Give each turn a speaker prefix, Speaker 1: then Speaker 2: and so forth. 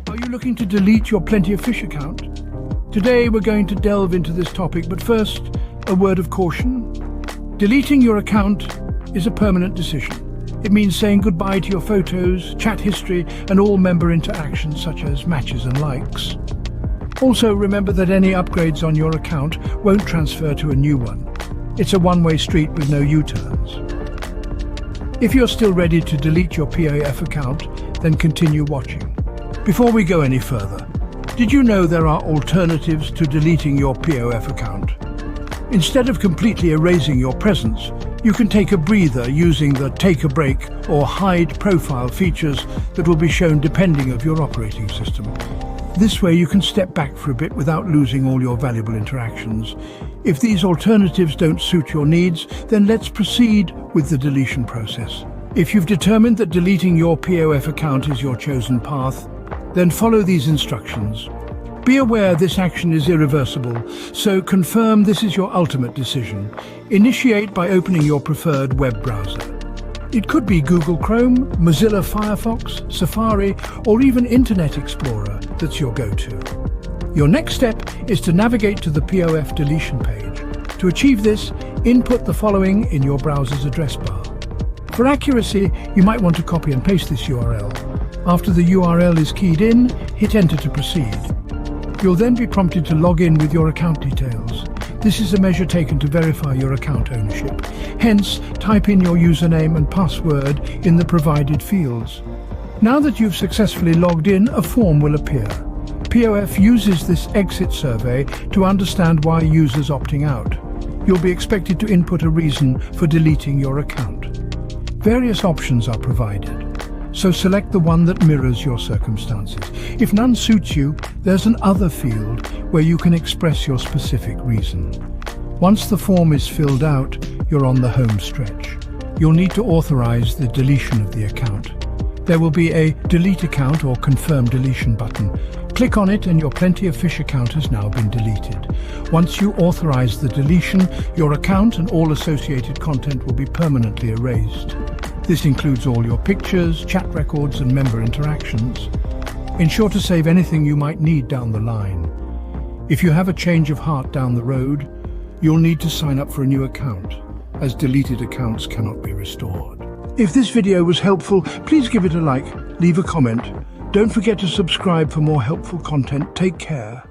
Speaker 1: Are you looking to delete your Plenty of Fish account? Today we're going to delve into this topic, but first, a word of caution. Deleting your account is a permanent decision. It means saying goodbye to your photos, chat history, and all member interactions such as matches and likes. Also, remember that any upgrades on your account won't transfer to a new one. It's a one-way street with no U-turns. If you're still ready to delete your POF account, then continue watching. Before we go any further, did you know there are alternatives to deleting your POF account? Instead of completely erasing your presence, you can take a breather using the take a break or hide profile features that will be shown depending on your operating system. This way you can step back for a bit without losing all your valuable interactions. If these alternatives don't suit your needs, then let's proceed with the deletion process. If you've determined that deleting your POF account is your chosen path, then follow these instructions. Be aware this action is irreversible, so confirm this is your ultimate decision. Initiate by opening your preferred web browser. It could be Google Chrome, Mozilla Firefox, Safari, or even Internet Explorer that's your go-to. Your next step is to navigate to the POF deletion page. To achieve this, input the following in your browser's address bar. For accuracy, you might want to copy and paste this URL. After the URL is keyed in, hit enter to proceed. You'll then be prompted to log in with your account details. This is a measure taken to verify your account ownership. Hence, type in your username and password in the provided fields. Now that you've successfully logged in, a form will appear. POF uses this exit survey to understand why users opting out. You'll be expected to input a reason for deleting your account. Various options are provided, so select the one that mirrors your circumstances. If none suits you, there's an other field where you can express your specific reason. Once the form is filled out, you're on the home stretch. You'll need to authorize the deletion of the account. There will be a Delete Account or Confirm Deletion button. Click on it and your Plenty of Fish account has now been deleted. Once you authorize the deletion, your account and all associated content will be permanently erased. This includes all your pictures, chat records, and member interactions. Ensure to save anything you might need down the line. If you have a change of heart down the road, you'll need to sign up for a new account, as deleted accounts cannot be restored. If this video was helpful, please give it a like, leave a comment. Don't forget to subscribe for more helpful content. Take care.